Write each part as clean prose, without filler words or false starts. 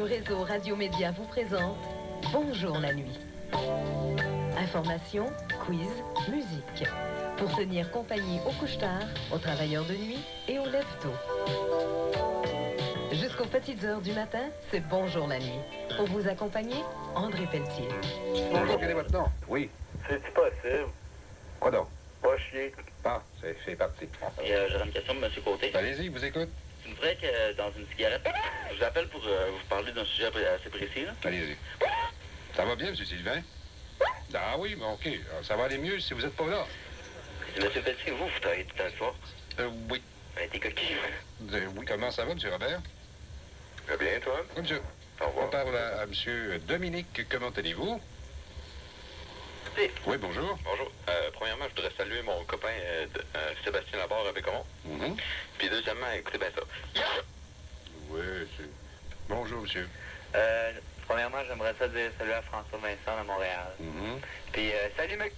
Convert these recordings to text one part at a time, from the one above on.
Le réseau Radio Média vous présente Bonjour la nuit. Information, quiz, musique. Pour tenir compagnie aux couche-tard, aux travailleurs de nuit et aux lève-tôt. Jusqu'aux petites heures du matin, c'est Bonjour la nuit. Pour vous accompagner, André Pelletier. Bonjour, quel est votre nom? Oui. C'est-tu possible? Quoi donc? Pas chier. Ah, c'est parti. J'aurais une question de M. Côté. Allez-y, vous écoute. C'est vrai que dans une cigarette, je vous appelle pour vous parler d'un sujet assez précis, là. Allez-y. Ça va bien, M. Sylvain? Ah oui, mais OK. Alors, ça va aller mieux si vous n'êtes pas là. M. Pelletier, vous travaillez tout le soir? Oui. Ben, t'es coquille. Oui, comment ça va, M. Robert? Très bien, toi? Oui, monsieur. Au revoir. On parle à M. Dominique. Comment allez-vous? Oui, bonjour. Bonjour. Premièrement, je voudrais saluer mon copain Sébastien Laborde avec Bécamon. Mhm. Puis deuxièmement, écoutez bien ça. Oui, c'est... Bonjour, monsieur. Premièrement, j'aimerais ça dire salut à François Vincent de Montréal. Mhm. Puis, salut, mec.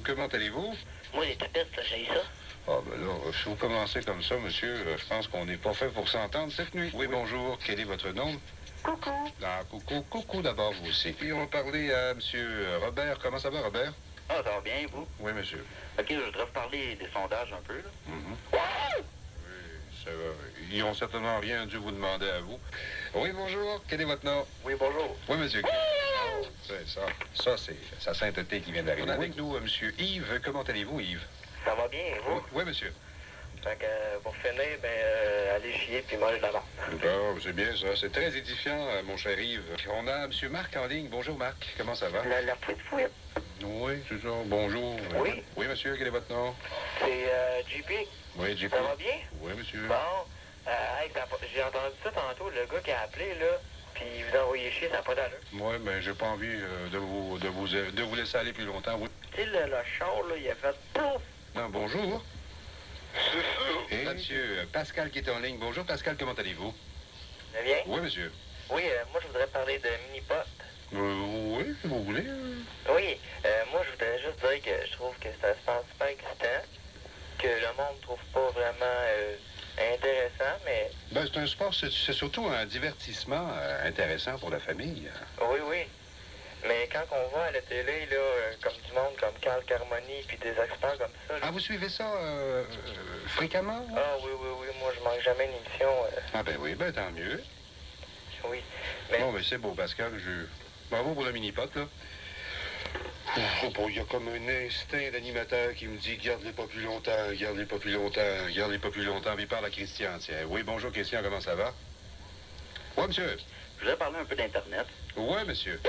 Comment allez-vous? Moi, les tapettes, ça, j'ai ça. Ah, ben là, si vous commencez comme ça, monsieur, je pense qu'on n'est pas fait pour s'entendre cette nuit. Oui, bonjour. Quel est votre nom? Coucou. Ah, coucou. Coucou d'abord, vous aussi. Puis on va parler à M. Robert. Comment ça va, Robert? Ah, ça va bien, vous? Oui, monsieur. OK, je voudrais vous parler des sondages un peu, là. Mhm. Oui, ça va. Ils n'ont certainement rien dû vous demander à vous. Oui, bonjour. Quel est votre nom? Oui, bonjour. Oui, monsieur. Oh, c'est ça. Ça, c'est sa sainteté qui vient d'arriver. On a avec nous M. Yves. Comment allez-vous, Yves? Ça va bien, vous? Oui, monsieur. Fait que, pour finir, allez chier puis manger de la marde. Bon, c'est bien ça. C'est très édifiant, mon cher Yves. On a M. Marc en ligne. Bonjour, Marc. Comment ça va? La fouette. Oui, c'est ça. Bonjour. Oui. Oui, monsieur. Quel est votre nom? C'est JP. Oui, JP. Ça va bien? Oui, monsieur. Bon, j'ai entendu ça tantôt, le gars qui a appelé, là, puis il vous a envoyé chier, ça n'a pas d'allure. Oui, mais j'ai pas envie de vous laisser aller plus longtemps. Oui. Tu sais, le char, là, il a fait pouf! Non, bonjour. C'est ça. Et monsieur Pascal qui est en ligne. Bonjour, Pascal. Comment allez-vous? Ça bien? Oui, monsieur. Oui, moi, je voudrais parler de mini-pot. Oui, si vous voulez. Oui, moi, je voudrais juste dire que je trouve que ça se passe super excitant, que le monde trouve pas vraiment intéressant, mais... Ben, c'est un sport, c'est surtout un divertissement intéressant pour la famille. Oui. Mais quand on voit à la télé, là, comme du monde, comme Carl Carmoni, puis des experts comme ça... Là... Ah, vous suivez ça fréquemment? Ah oui, moi, je manque jamais une émission. Ah ben oui, ben tant mieux. Oui, mais... Bon, ben c'est beau, Pascal. Bravo pour le mini-pot, là. Bon, il y a comme un instinct d'animateur qui me dit « Garde-les pas plus longtemps, garde-les pas plus longtemps, garde-les pas plus longtemps. » Il parle à Christian, tiens. Oui, bonjour, Christian, comment ça va? Oui, monsieur. Je voudrais parler un peu d'Internet. Oui, monsieur.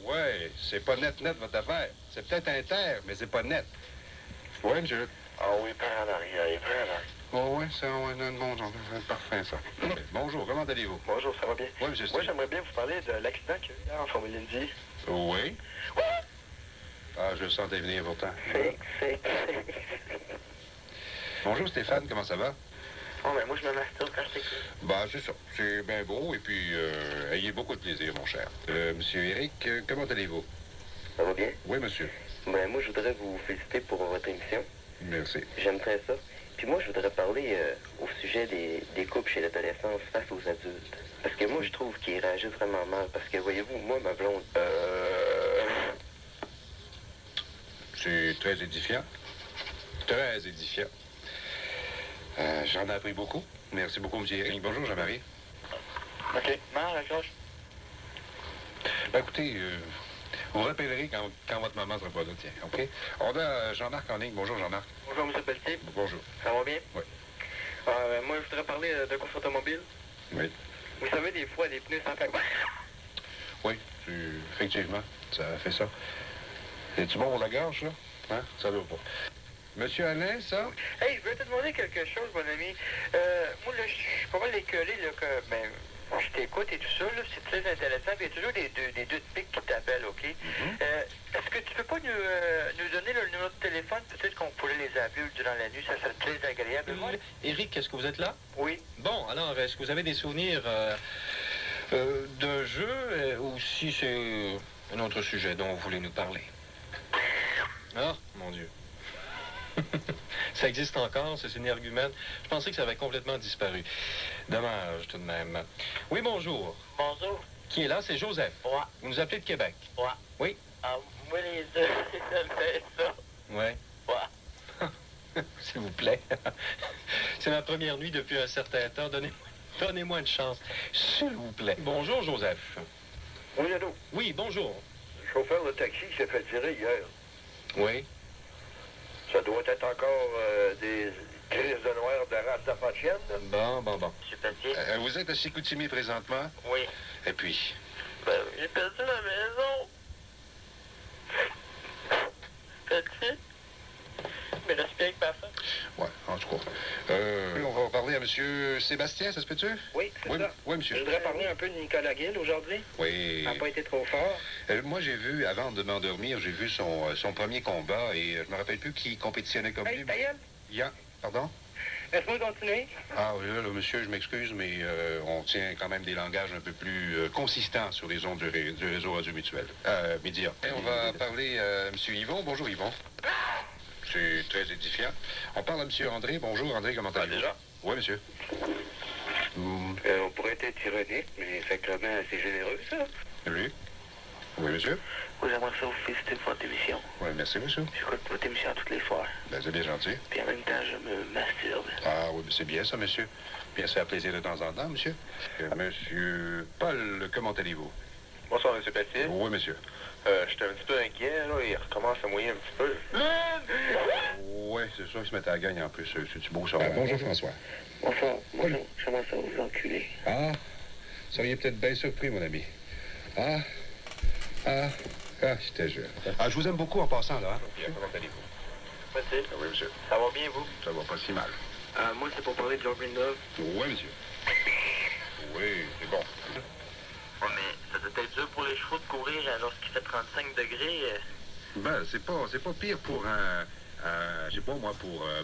Oui, c'est pas net votre affaire. C'est peut-être inter, mais c'est pas net. Oui, monsieur. Ah oui, par en arrière. Oh, oui, c'est un monde parfait, ça. Bonjour, comment allez-vous? Bonjour, ça va bien? Oui, monsieur. Moi, j'aimerais bien vous parler de l'accident qu'il y a eu hier en Formule Indy. Oui. Ah, je le sentais venir pourtant. C'est... Bonjour Stéphane, comment ça va? Oh, mais moi, je me masturbe quand je t'écoute. Ben, c'est ça. C'est bien beau et puis ayez beaucoup de plaisir, mon cher. Monsieur Eric, comment allez-vous? Ça va bien? Oui, monsieur. Ben, moi, je voudrais vous féliciter pour votre émission. Merci. J'aime très ça. Puis moi, je voudrais parler au sujet des couples chez l'adolescence face aux adultes. Parce que moi, je trouve qu'ils réagissent vraiment mal. Parce que, voyez-vous, moi, ma blonde... C'est très édifiant. Très édifiant. J'en ai appris beaucoup. Merci beaucoup, monsieur Eric. Bonjour, Jean-Marie. OK. Maman, raccroche. Ben, écoutez, vous rappellerez quand votre maman sera pas là, tiens, OK? On a Jean-Marc en ligne. Bonjour, Jean-Marc. Bonjour, M. Pelletier. Bonjour. Ça va bien? Oui. Moi, je voudrais parler de course automobile. Oui. Vous savez, des fois, des pneus sans plaque. Oui, effectivement, ça fait ça. Es-tu bon pour la gorge, là? Hein? Ça va pas. Monsieur Alain, ça? Hey, je veux te demander quelque chose, mon ami. Moi, là, je suis pas mal écoeuré, là, que, je t'écoute et tout ça, là, c'est très intéressant. Puis il y a toujours des deux pics qui t'appellent, OK? Est-ce que tu peux pas nous donner le numéro de téléphone? Peut-être qu'on pourrait les appeler durant la nuit, ça serait très agréable. Eric, est-ce que vous êtes là? Oui. Bon, alors, est-ce que vous avez des souvenirs d'un jeu ou si c'est un autre sujet dont vous voulez nous parler? Ah, mon Dieu. Ça existe encore, c'est une argument. Je pensais que ça avait complètement disparu. Dommage, tout de même. Oui, bonjour. Bonjour. Qui est là? C'est Joseph. Ouais. Vous nous appelez de Québec. Ouais. Oui. Ah, moi, les deux, j'aimais ça. Oui. Ouais. S'il vous plaît. C'est ma première nuit depuis un certain temps. Donnez-moi une chance. S'il vous plaît. Bonjour, Joseph. Oui, allô? Oui, bonjour. Le chauffeur de taxi s'est fait tirer hier. Oui. Ça doit être encore des crises de noir de race d'Apachienne. Bon. Monsieur Pelletier? Vous êtes à Chicoutimi présentement? Oui. Et puis? Ben, j'ai perdu la maison. Pelletier? Mais là, je suis avec ma femme. Ouais, en tout cas. On va parler à M. Sébastien, ça se peut-tu? Oui, c'est ça. Oui, monsieur. Je voudrais parler un peu de Nicolas Gill aujourd'hui. Oui. Ça n'a pas été trop fort. Moi, j'ai vu, avant de m'endormir, j'ai vu son premier combat et je me rappelle plus qui compétitionnait comme Hey, lui. ta gueule, Pardon? laisse-moi continuer. Ah oui, là, monsieur, je m'excuse, mais on tient quand même des langages un peu plus consistants sur les ondes du réseau Radio Mutuel. Média. Et on va parler à M. Yvon. Bonjour, Yvon. C'est très édifiant. On parle à M. André. Bonjour, André, comment allez-vous? déjà? Oui, monsieur. On pourrait être ironique, mais effectivement, c'est généreux, ça. Lui? Oui, monsieur. Moi, j'aimerais ça vous féliciter de votre émission. Oui, merci, monsieur. J'écoute votre émission tous les soirs. Ben, c'est bien gentil. Puis en même temps, je me masturbe. Ah oui, mais c'est bien ça, monsieur. Bien, ça fait plaisir de temps en temps, monsieur. Monsieur Paul, comment allez-vous? Bonsoir, M. Pelletier. Oui, monsieur. J'étais un petit peu inquiet, là. Il recommence à mouiller un petit peu. Oui, c'est sûr qu'il se met à la gagne en plus. C'est beau, ça. Bonjour, François. Bonsoir. Moi, j'aimerais ça vous enculer. Ah, vous seriez peut-être bien surpris, mon ami. J'étais jeune. Je vous aime beaucoup en passant, là. Bien, comment allez-vous? Merci. Oui, monsieur. Ça va bien, vous? Ça va pas si mal. Moi, c'est pour parler de Joe Greenlove. Oui, monsieur. Oui, c'est bon. Ouais, mais ça doit être dur pour les chevaux de courir lorsqu'il fait 35 degrés. Ben, c'est pas pire pour je sais pas moi,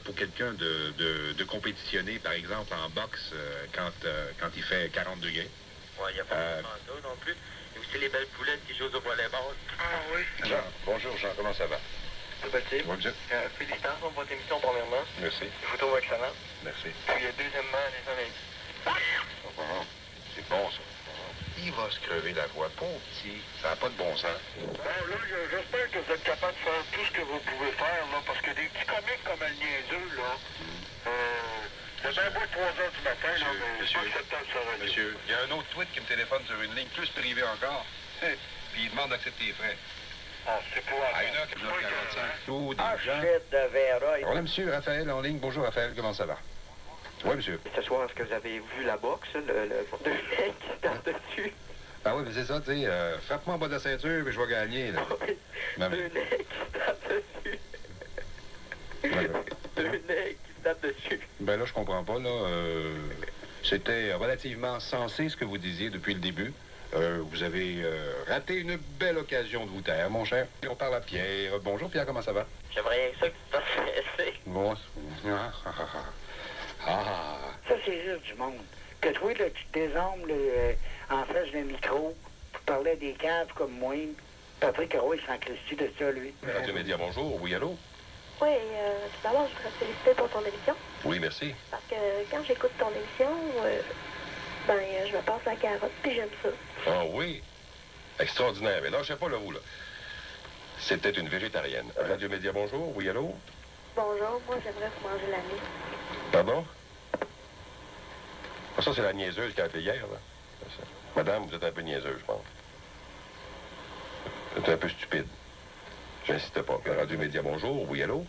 pour quelqu'un de compétitionner, par exemple, en boxe quand il fait 40 degrés. Ouais, il n'y a pas vraiment ça non plus. Et aussi les belles poulettes qui jouent au volleyball. Ah oui. Jean, bonjour, Jean, comment ça va? C'est Pelletier. Oui, monsieur. Félicitations pour votre émission, premièrement. Merci. Je vous trouve excellent. Merci. Puis, deuxièmement, les Olympiques. C'est bon, ça. Il va se crever la voix, pauvre petit. Ça n'a pas de bon sens. Bon, là, j'espère que vous êtes capable de faire tout ce que vous pouvez faire, là, parce que des petits comiques comme le niaiseux, là, c'est bien beau 3 heures du matin, là, mais Monsieur, c'est pas acceptable, ça, radio. Monsieur, il y a un autre tweet qui me téléphone sur une ligne plus privée encore. Puis il demande d'accepter les frais. Ah, c'est pour À 1h45. Tout des gens. de Vera. On a monsieur Raphaël en ligne. Bonjour, Raphaël, comment ça va? Oui, monsieur. Ce soir, est-ce que vous avez vu la boxe, le deux mecs qui se tapent dessus? Ah oui, mais c'est ça, tu sais, frappe-moi en bas de la ceinture et je vais gagner, là. Non, mais- Deux mecs qui se tapent dessus. Ouais, Deux mecs qui se tapent dessus. Ben là, je comprends pas, là. C'était relativement sensé ce que vous disiez depuis le début. Vous avez raté une belle occasion de vous taire, mon cher. Et on parle à Pierre. Bonjour, Pierre, comment ça va? J'aimerais rien que ça que tu t'en laisser. Bon. Ça, c'est juste du monde. Que toi, là, tu te désarmes en face d'un micro pour parler à des caves comme moi. Patrick Roy, il s'en crisse de ça, lui. Radio Média, bonjour. Oui, allô? Oui, tout d'abord, je voudrais te féliciter pour ton émission. Oui, merci. Parce que quand j'écoute ton émission, je me passe la carotte, puis j'aime ça. Ah oui? Extraordinaire. Mais là, je sais pas, là, vous, là. C'était une végétarienne. Radio Média, bonjour. Oui, allô? Bonjour, moi, j'aimerais vous manger la nuit. Pardon? Ah, ça, c'est la niaiseuse qui a appelé hier, là. Madame, vous êtes un peu niaiseuse, je pense. Vous êtes un peu stupide. J'insiste pas. Radio Média, bonjour. Oui, allô?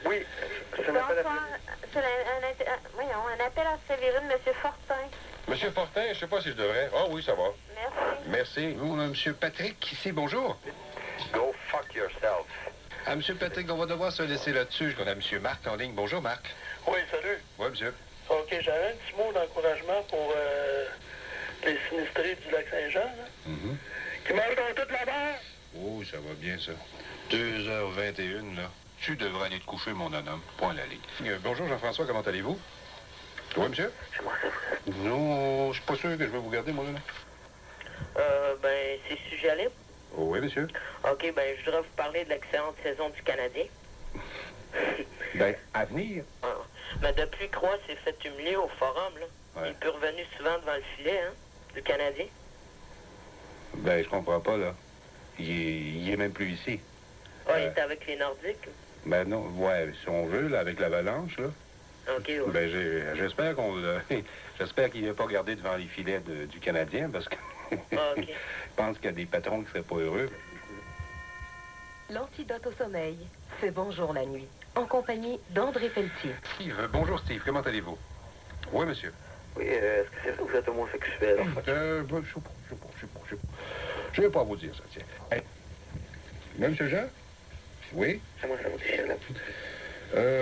Oui, Bonsoir, c'est un appel à Sévérine, M. Fortin. Monsieur Fortin, je sais pas si je devrais. Ah oui, ça va. Merci. Merci. On a M. Patrick ici, bonjour. Go fuck yourself. Ah, M. Patrick, on va devoir se laisser là-dessus. On a M. Marc en ligne. Bonjour, Marc. Oui, salut. Oui, monsieur. OK, j'avais un petit mot d'encouragement pour les sinistrés du Lac-Saint-Jean, là, qui mangent dans toute la mer. Oh, ça va bien, ça. 2h21, là. Tu devrais aller te coucher, mon homme. Point à la ligne. Bonjour, Jean-François, comment allez-vous? Oui, monsieur? Non, je suis pas sûr que je vais vous garder, mon homme. C'est sujet libre. Oh, oui, monsieur. OK, je voudrais vous parler de l'excellente saison du Canadien. Ben, à venir. Ah. Mais depuis que Roy s'est fait humilier au forum, là, il est plus revenu souvent devant le filet, hein, du Canadien. Ben, je comprends pas, là. Il est même plus ici. Ah, il est avec les Nordiques. Ben non, ouais, si on veut, là, avec l'avalanche, là. OK, ouais. Ben, j'espère j'espère qu'il n'a pas gardé devant les filets du Canadien, parce que Ah, OK. je pense qu'il y a des patrons qui seraient pas heureux. L'antidote au sommeil, c'est Bonjour la nuit, en compagnie d'André Pelletier. Steve, bonjour Steve, comment allez-vous? Oui, monsieur. Oui, est-ce que c'est vrai que vous êtes homosexuel? Ben, je sais pas. Je vais pas vous dire ça, tiens. Hey. Monsieur Jean? Oui? C'est moi, ça vous déchire là.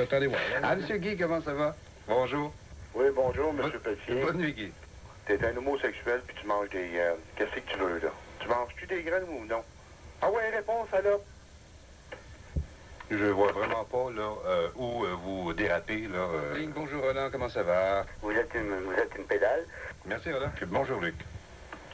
Attendez voir. Ah, monsieur Guy, comment ça va? Bonjour. Oui, bonjour, M. Pelletier. Bonne nuit, Guy. T'es un homosexuel puis tu manges des graines. Qu'est-ce que tu veux, là? Tu manges-tu des graines ou non? Ah ouais, réponse, alors. Je vois vraiment pas, là, où vous dérapez, là. Bonjour, Roland, comment ça va? Vous êtes une pédale? Merci, Roland. Bonjour, Luc.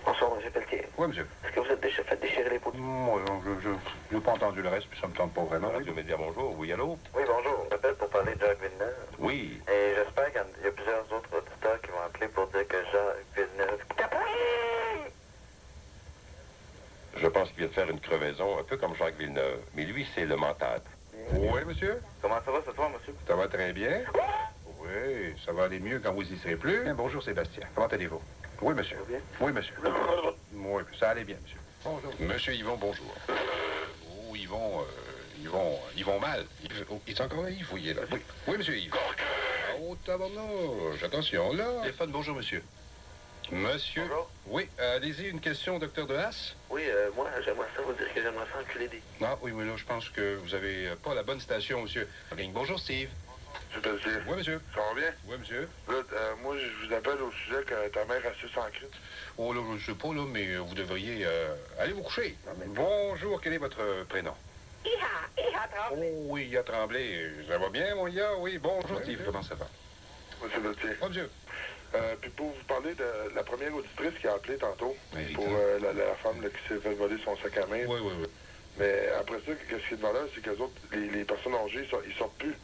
Bonsoir, M. Pelletier. Oui, monsieur. Est-ce que vous êtes déjà fait déchirer les poudres? Moi, je n'ai pas entendu le reste, puis ça me tente pas vraiment. Radio Média, bonjour. Oui, allô? Oui, bonjour. Je m'appelle pour parler de Jacques Villeneuve. Oui. Et j'espère qu'il y a plusieurs autres auditeurs qui vont appeler pour dire que Jacques Villeneuve... Je pense qu'il vient de faire une crevaison, un peu comme Jacques Villeneuve. Mais lui, c'est le mental. Oui, monsieur? Comment ça va ce soir, monsieur? Ça va très bien? Oui, ça va aller mieux quand vous y serez plus. Bonjour, Sébastien. Comment allez-vous? Oui, monsieur. Bien? Oui, monsieur. Oui, ça allait bien, monsieur. Bonjour. Monsieur Yvon, bonjour. Oh, Yvon mal. Il est encore là, Yves, oui, il est là. Oui, oui monsieur Yves. Oh, tabarnouche, attention, là. Téléphone, bonjour, monsieur. Monsieur? Bonjour. Oui, allez-y, une question, docteur Dehaas? Oui, moi, j'aimerais ça vous dire que j'aimerais ça enculer des... Ah, oui, mais là, je pense que vous avez pas la bonne station, monsieur. Bonjour, Steve. M. Pelletier. Oui, monsieur. Ça va bien? Oui, monsieur. Là, moi, je vous appelle au sujet que ta mère a su sans crise. Oh, là, je ne sais pas, là, mais vous devriez aller vous coucher. Bonjour, quel est votre prénom? Iha Tremblay. Oh, oui, il y a Tremblay. Ça va bien, mon gars? Oui, bonjour, Steve. Comment ça va? M. Pelletier. Oh, monsieur. Puis pour vous parler de la première auditrice qui a appelé tantôt, Rita. pour la femme là, qui s'est fait voler son sac à main. Oui, oui, oui. Mais après ça, ce qui est de valeur, c'est que les autres, les personnes âgées, ils sortent plus.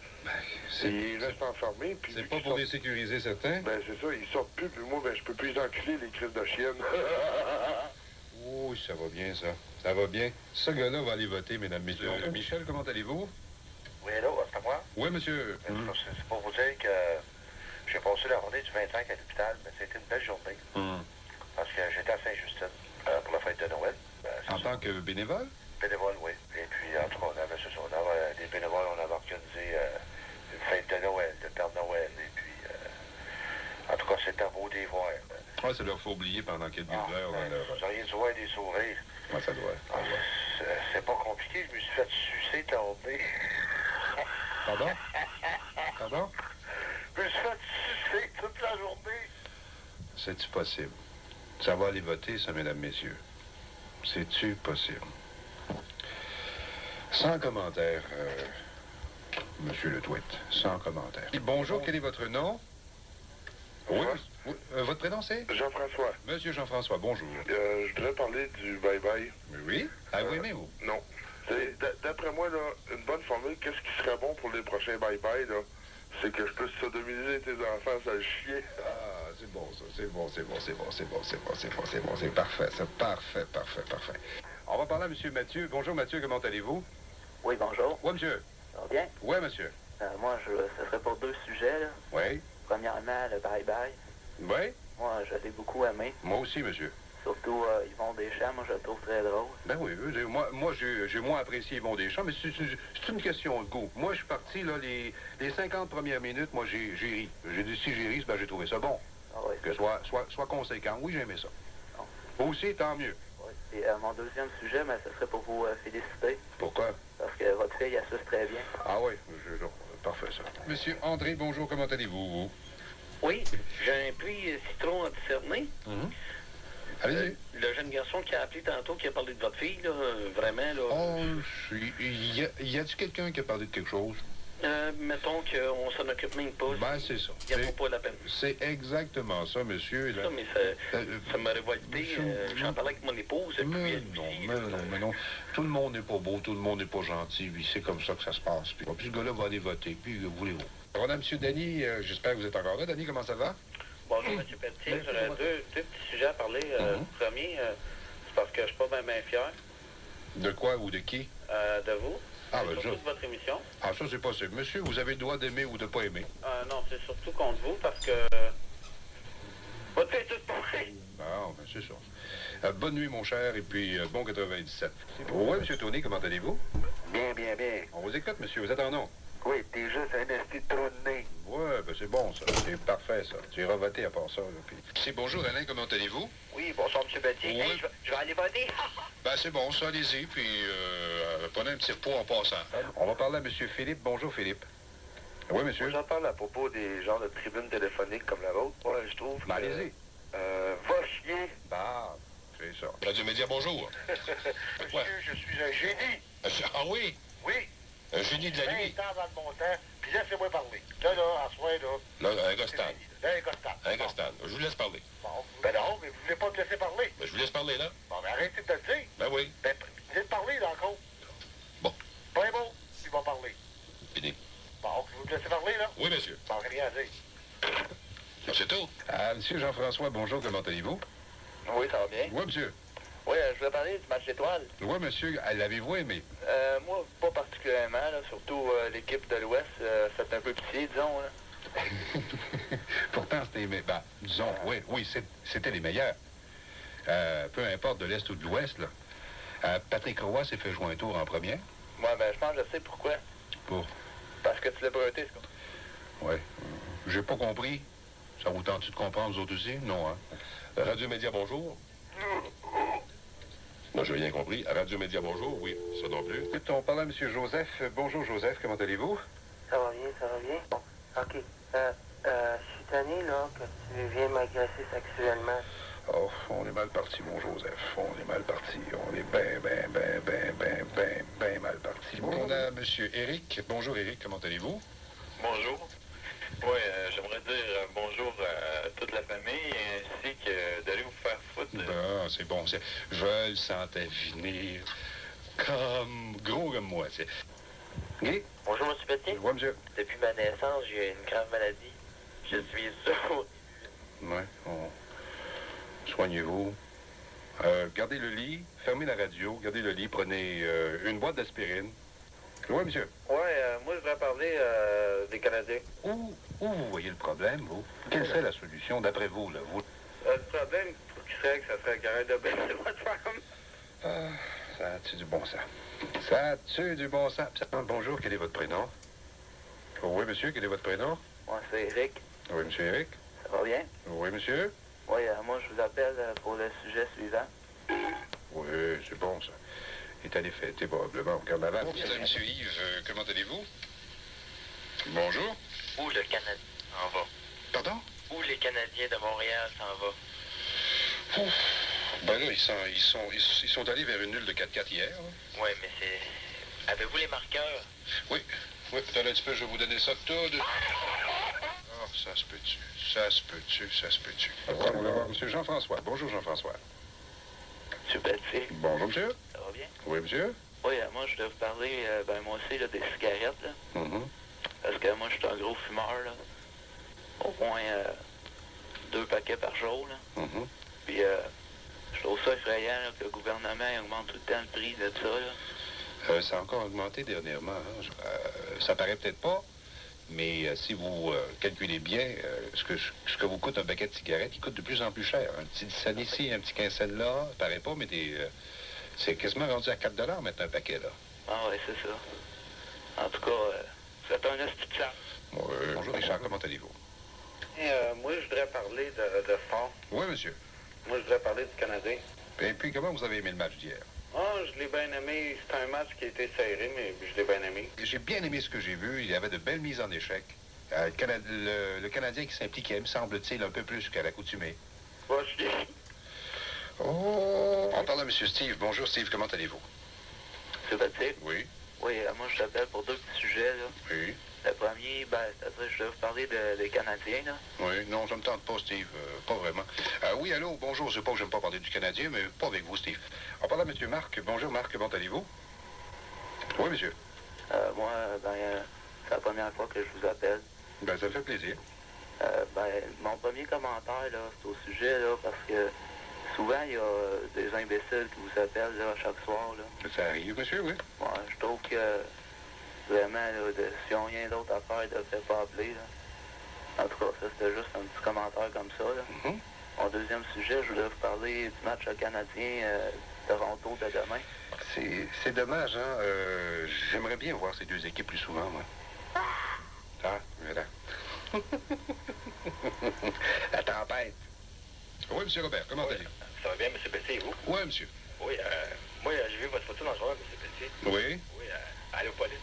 Ils restent enfermés. Puis C'est pas pour les sécuriser, certains? Ben, c'est ça, ils sortent plus. Puis moi, ben, je peux plus enculer les crises de chienne. Oh, ça va bien, ça. Ça va bien. Ce gars-là va aller voter, mesdames, messieurs. Michel, comment allez-vous? Oui, allô, c'est à moi? Oui, monsieur. C'est pour vous dire que j'ai passé la journée du 25 à l'hôpital, mais c'était une belle journée. Parce que j'étais à Saint-Justine pour la fête de Noël. En tant que bénévole? Bénévole, oui. Et puis, en tout cas, on avait ce soir, des bénévoles, on avait organisé une fête de Noël, de Père Noël. Et puis, en tout cas, c'était beau d'y voir. Ah, ça leur faut oublier pendant quelques heures dans leur... Vous auriez dû voir des sourires. Ah, ça doit. C'est pas compliqué, je me suis fait sucer tomber. Pardon? Pardon? Je me suis fait sucer toute la journée. C'est-tu possible? Ça va aller voter, ça, mesdames, messieurs. C'est-tu possible? Sans commentaire, monsieur Le Tweet. Sans commentaire. Bonjour, quel est votre nom? Oui. Votre prénom, c'est? Jean-François. Monsieur Jean-François, bonjour. Je voudrais parler du bye-bye. Oui? Avez-vous aimé, vous? Non. D'après moi, là, une bonne formule, qu'est-ce qui serait bon pour les prochains bye-bye, là? C'est que je puisse sodomiser tes enfants, ça le chier. Ah, c'est bon, ça. C'est bon. C'est parfait, ça. Parfait. On va parler à monsieur Mathieu. Bonjour, Mathieu, comment allez-vous? Oui, bonjour. Oui, monsieur. Ça va bien? Oui, monsieur. Moi, ce serait pour deux sujets, là. Oui. Premièrement, le bye-bye. Oui? Moi, je l'ai beaucoup aimé. Moi aussi, monsieur. Surtout Yvon Deschamps, moi, je le trouve très drôle. Ben oui, moi j'ai moins apprécié Yvon Deschamps, mais c'est une question de goût. Moi, je suis parti, là, les 50 premières minutes, moi, j'ai ri. J'ai dit, si j'ai ri, ben, j'ai trouvé ça bon. Ah oui. Que soit conséquent. Oui, j'ai aimé ça. Bon. Vous aussi, tant mieux. Oui. Et mon deuxième sujet, mais ce serait pour vous féliciter. Pourquoi? Parce que votre fille, elle suce très bien. Ah oui, parfait, ça. Monsieur André, bonjour, comment allez-vous, vous? Oui, j'ai un prix citron à discerner. Allez-y. Le jeune garçon qui a appelé tantôt, qui a parlé de votre fille, là, vraiment, là... Oh, y a-t-il quelqu'un qui a parlé de quelque chose? Mettons qu'on s'en occupe même pas. Ben, c'est ça. Il n'y a pas la peine. C'est exactement ça, monsieur. Ça, mais ça m'a révolté. J'en parlais avec mon épouse. Mais non. Tout le monde n'est pas beau, tout le monde n'est pas gentil. Puis c'est comme ça que ça se passe. Puis ce gars-là va aller voter. Puis voulez-vous. On a M. Danny. J'espère que vous êtes encore là. Danny, comment ça va? Bonjour, M. Pelletier. J'aurais deux petits sujets à parler. Le premier, c'est parce que je suis pas bien fier. De quoi ou de qui? De vous. Ah, ben, surtout de votre émission. Ah, ça, c'est possible. Monsieur, vous avez le droit d'aimer ou de pas aimer? Non, c'est surtout contre vous parce que... Votre fait tout pourri. Ah, ben, c'est ça. Bonne nuit, mon cher, et puis bon 97. Oui, M. Tony, comment allez-vous? Bien, bien, bien. On vous écoute, monsieur. Vous êtes en nom? Oui, t'es juste un esti de trou de nez. Oui, ben c'est bon, ça. C'est parfait, ça. Tu iras voter à part ça. Puis... C'est bonjour, Alain, comment allez-vous? Oui, bonsoir, M. Pelletier. Oui. Hey, je vais aller voter. Ben, c'est bon, ça, allez-y, puis prenez un petit repos en passant. On va parler à M. Philippe. Bonjour, Philippe. Oui, monsieur? J'en parle à propos des genres de tribunes téléphoniques comme la vôtre. Ouais, je trouve. Ben, allez-y. Va chier. Bah, c'est ça. Radio Média, bonjour. Monsieur, je suis un génie. Ah oui? Oui. Un génie de la nuit. 20 ans dans le bon temps, puis laissez-moi parler. Là, à soir, là... Là, un Gostan. Là, un Gostan. Un Gostan. Je vous laisse parler. Bon, ben non, mais vous voulez pas me laisser parler. Ben, je vous laisse parler, là. Bon, ben arrêtez de le dire. Ben oui. Ben, venez de parler, là, encore. Bon. Pas beau, il va parler. Fini. Bon, vous me laissez parler, là? Oui, monsieur. Bon, rien à dire. C'est tout. Monsieur Jean-François, bonjour, comment allez-vous? Oui, ça va bien. Oui, monsieur. Oui, je voulais parler du match d'étoiles. Oui, monsieur. L'avez-vous aimé? Moi, pas particulièrement, là, surtout l'équipe de l'Ouest, c'est un peu pitié, disons. Là. Pourtant, c'était... Ben, disons, oui, c'était les meilleurs. Peu importe de l'Est ou de l'Ouest, là. Patrick Roy s'est fait jouer un tour en première. Oui, ben, je pense que je sais pourquoi. Pour? Parce que tu l'as brûlé, ce Oui. J'ai pas compris. Ça vous tente de comprendre, vous autres aussi? Non, hein? Radio Média, bonjour. Non, j'ai rien compris. Radio Média, bonjour. Oui, ça non plus. Écoute, on parle à M. Joseph. Bonjour, Joseph. Comment allez-vous? Ça va bien, ça va bien. Bon, OK. Je suis tanné, là, que tu viens m'agresser sexuellement. Oh, on est mal parti, mon Joseph. On est mal parti. On est ben mal parti. On a M. Éric. Bonjour, Éric. Comment allez-vous? Bonjour. Oui, j'aimerais dire bonjour à toute la famille, ainsi que d'aller vous faire foutre. Ah, c'est bon. Je le sentais venir comme gros comme moi. Guy? Bonjour, M. Pelletier. Oui, monsieur. Depuis ma naissance, j'ai une grave maladie. Je suis sourd. Oui, soignez-vous. Gardez le lit, fermez la radio, gardez le lit, prenez une boîte d'aspirine. Oui, monsieur. Oui, moi, je voudrais parler des Canadiens. Où vous voyez le problème, vous? Quelle serait la solution, d'après vous, là? Le problème, qui serait que ça serait carré de baisser votre femme. Ça a-tu du bon sens? Ça a-tu du bon sens? Bonjour, quel est votre prénom? Oh, oui, monsieur, quel est votre prénom? Moi, c'est Eric. Oui, monsieur Eric. Ça va bien? Oui, monsieur. Oui, moi, je vous appelle pour le sujet suivant. Oui, c'est bon, ça. Il est allé fêter probablement au carnaval. Monsieur Yves, comment allez-vous? Bonjour. Où le Canadien s'en va? Pardon? Où les Canadiens de Montréal s'en va? Ben là, ils sont allés vers une nulle de 4-4 hier. Oui, mais c'est... Avez-vous les marqueurs? Oui, attendez un petit peu, je vais vous donner ça tout de... Oh, ça se peut-tu. On va voir M. Jean-François. Bonjour, Jean-François. M. Pelletier. Bonjour, monsieur. Ça va bien? Oui, monsieur. Oui, moi, je dois vous parler, moi aussi, là, des cigarettes, là. Parce que moi, je suis un gros fumeur, là. Au moins 2 paquets par jour, là. Puis, je trouve ça effrayant, là, que le gouvernement augmente tout le temps le prix de ça, là. Ça a encore augmenté dernièrement. Hein. Ça paraît peut-être pas, mais si vous calculez bien, ce que vous coûte un paquet de cigarettes, il coûte de plus en plus cher. Un petit 10 cents ici, un petit 15 cents là, ça paraît pas, mais c'est quasiment rendu à 4 $ maintenant un paquet, là. Ah ouais, c'est ça. En tout cas, c'est un institut. Bonjour, Richard, comment allez-vous? Moi, je voudrais parler de sport. Oui, monsieur. Moi, je voudrais parler du Canadien. Et puis, comment vous avez aimé le match d'hier? Je l'ai bien aimé. C'est un match qui a été serré, mais je l'ai bien aimé. J'ai bien aimé ce que j'ai vu. Il y avait de belles mises en échec. Le Canadien qui s'impliquait, me semble-t-il, un peu plus qu'à l'accoutumée. On parle à M. Steve. Bonjour, Steve. Comment allez-vous? C'est Baptiste? Oui. Oui, moi, je t'appelle pour 2 petits sujets, là. Oui. Le premier, c'est-à-dire, je dois vous parler des Canadiens, là. Oui, non, ça me tente pas, Steve. Pas vraiment. Oui, allô, bonjour. Je sais pas que j'aime pas parler du Canadien, mais pas avec vous, Steve. On parle à M. Marc. Bonjour, Marc. Comment allez-vous? Oui, monsieur. Moi, c'est la première fois que je vous appelle. Ben, ça me fait plaisir. Mon premier commentaire, là, c'est au sujet, là, parce que souvent, il y a des imbéciles qui vous appellent, là, chaque soir, là. Ça arrive, monsieur, oui. Ouais, je trouve que, vraiment, là, s'ils n'ont rien d'autre à faire, ils ne devraient pas appeler, là. En tout cas, ça, c'était juste un petit commentaire comme ça, là. Mon deuxième sujet, je voulais vous parler du match canadien Toronto de demain. C'est dommage, hein. J'aimerais bien voir ces deux équipes plus souvent, moi. Ah, voilà. La tempête. Oui, M. Robert, comment allez-vous? Ça va bien, M. Pelletier, et vous? Oui, monsieur. Oui, moi, j'ai vu votre photo dans le journal, M. Pelletier. Oui? Oui, allez au police.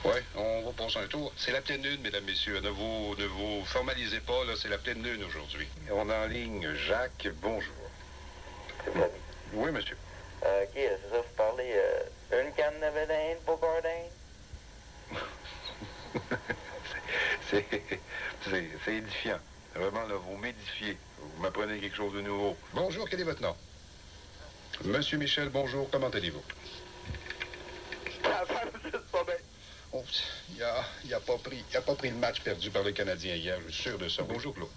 Oui, on va passer un tour. C'est la pleine lune, mesdames, messieurs. Ne vous formalisez pas, là, c'est la pleine lune aujourd'hui. On a en ligne Jacques, bonjour. Oui, monsieur. OK, c'est ça, vous parlez une canne de bédaine pour Gordon? C'est édifiant. Vraiment, là, vous m'édifiez. Vous m'apprenez quelque chose de nouveau. Bonjour, quel est votre nom? Monsieur Michel, bonjour, comment allez-vous? Ça va juste pas bien. Oh, il a pas pris le match perdu par le Canadien hier, je suis sûr de ça. Bonjour, Claude.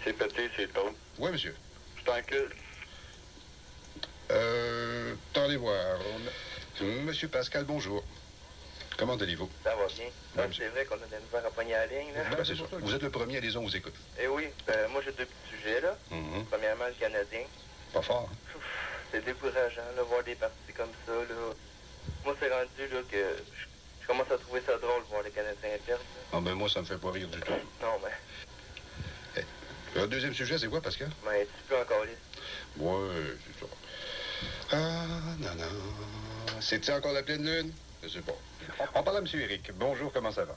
C'est pété, c'est Claude. Oui, monsieur. Je t'encule. Attendez voir. Monsieur Pascal, bonjour. Comment allez-vous? Ça va bien. Oui, C'est vrai qu'on a de la misère à pogner la ligne, là. Ben, c'est sûr. Vous êtes le premier, allez-y, on vous écoute. Eh oui, moi j'ai deux petits sujets, là. Premièrement, le Canadien. Pas fort, hein? C'est décourageant, là, voir des parties comme ça, là. Moi, c'est rendu, là, que je commence à trouver ça drôle, voir les Canadiens perdre. Ah, ben moi, ça me fait pas rire du tout. Non, mais... Le deuxième sujet, c'est quoi, Pascal? Mais tu peux encore lire. Ouais, c'est ça. Ah, non. C'est-tu encore la pleine lune? Je sais pas. On parle à M. Éric. Bonjour, comment ça va?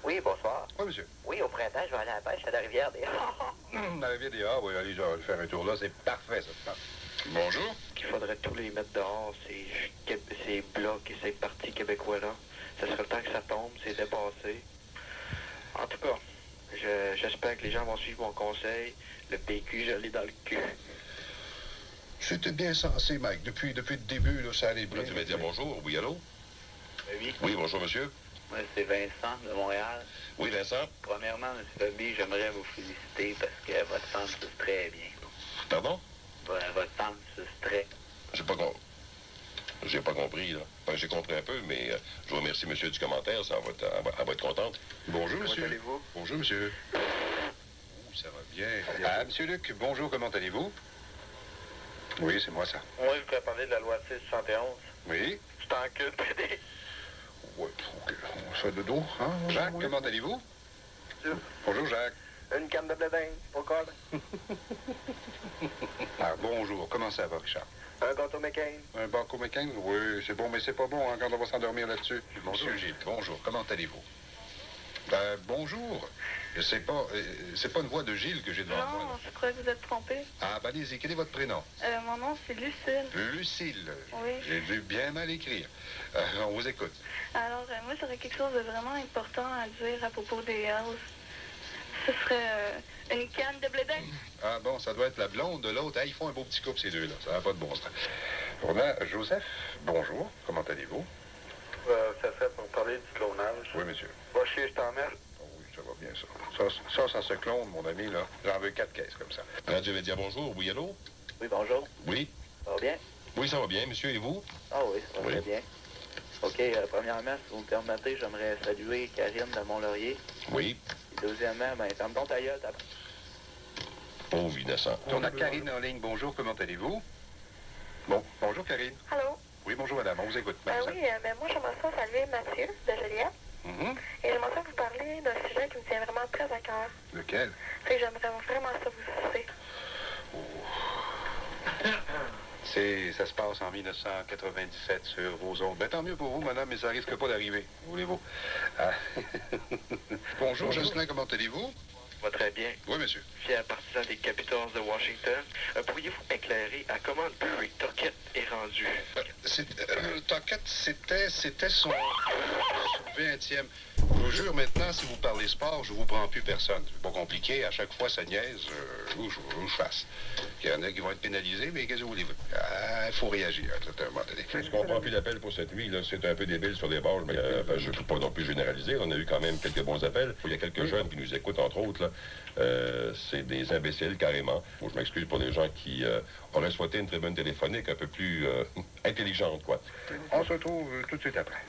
Oui, bonsoir. Oui, monsieur. Oui, au printemps, je vais aller à la pêche à la rivière des Arts. La rivière des Arts, oui, allez, je vais faire un tour là. C'est parfait, ça. Bonjour. Qu'il faudrait tous les mettre dehors, ces blocs et ces partis québécois-là. Ça serait le temps que ça tombe, c'est dépassé. En tout cas, j'espère que les gens vont suivre mon conseil. Le PQ, je l'ai dans le cul. C'était bien sensé, Mike. Depuis le début, là, ça allait bien. Tu vas dire bonjour. Oui, allô? Oui. Oui, bonjour, monsieur. Moi, c'est Vincent de Montréal. Oui, Vincent. Premièrement, M. Fabi, j'aimerais vous féliciter parce que votre femme se très bien. Pardon? Votre femme se très. J'ai pas compris, là. Enfin, j'ai compris un peu, mais je vous remercie, monsieur, du commentaire. Ça va être contente. Bonjour, monsieur. Comment allez-vous? Bonjour, monsieur. Ça va bien. Ah, monsieur Luc, bonjour, comment allez-vous? Oui, c'est moi, ça. Moi, je voulais parler de la loi 671. Oui? Je t'encule, PD. Oui, OK. On se fait de dos, hein? Jacques, comment allez-vous? Bonjour, Jacques. Une canne de blédin, pas encore. Ah, bonjour. Comment ça va, Richard? Un gâteau McCain. Un Banco McCain? Oui, c'est bon, mais c'est pas bon, hein, quand on va s'endormir là-dessus. Monsieur Gilles, bonjour. Comment allez-vous? Ben, bonjour. C'est pas une voix de Gilles que j'ai devant moi. Non, je crois que vous êtes trompé. Ah, ben allez-y, quel est votre prénom? Mon nom, c'est Lucille. Lucille. Oui. J'ai dû bien mal écrire. On vous écoute. Alors, moi, j'aurais quelque chose de vraiment important à dire à propos des Hells. Ce serait une canne de blédin. Ah bon, ça doit être la blonde de l'autre. Ah, ils font un beau petit couple, ces deux-là. Ça n'a pas de bon sens. On a Joseph. Bonjour. Comment allez-vous? Ça serait pour parler du clonage. Oui, monsieur. Va chier, je t'emmerde. Oh, oui, ça va bien, ça. Ça se clone, mon ami, là. J'en veux 4 caisses comme ça. Radio Média, bonjour. Oui, allô? Oui, bonjour. Oui? Ça va bien? Oui, ça va bien, monsieur, et vous? Ah oui, ça va très bien. OK, premièrement, si vous me permettez, j'aimerais saluer Karine de Mont-Laurier. Oui. Et deuxièmement, ferme ton ta gueule, Pauvre innocent. On a Karine en ligne. Bonjour, comment allez-vous? Bon, bonjour, Karine. Allô? Oui, bonjour, madame. On vous écoute, Oui, moi, j'aimerais ça saluer Mathieu de Joliette. Et j'aimerais ça vous parler d'un sujet qui me tient vraiment très à cœur. Lequel? C'est que j'aimerais vraiment ça vous citer. Ça se passe en 1997 sur vos ondes. Ben, tant mieux pour vous, madame, mais ça risque pas d'arriver. Voulez-vous? Ah. Bonjour, Jocelyn, comment allez-vous? Va très bien. Oui, monsieur. Fier partisan des Capitals de Washington, pourriez-vous m'éclairer à comment Barry Tocchet est rendu? Tocchet, c'était son... 20e. Je vous jure, maintenant, si vous parlez sport, je vous prends plus personne. C'est pas compliqué. À chaque fois, ça niaise. Où je fasse. Il y en a qui vont être pénalisés, mais qu'est-ce que vous voulez? Il faut réagir à un moment donné. Je comprends plus l'appel pour cette nuit. C'est un peu débile sur des bords, mais je ne peux pas non plus généraliser. On a eu quand même quelques bons appels. Il y a quelques jeunes qui nous écoutent, entre autres. C'est des imbéciles, carrément. Je m'excuse pour les gens qui auraient souhaité une tribune téléphonique un peu plus intelligente, quoi. On se retrouve tout de suite après.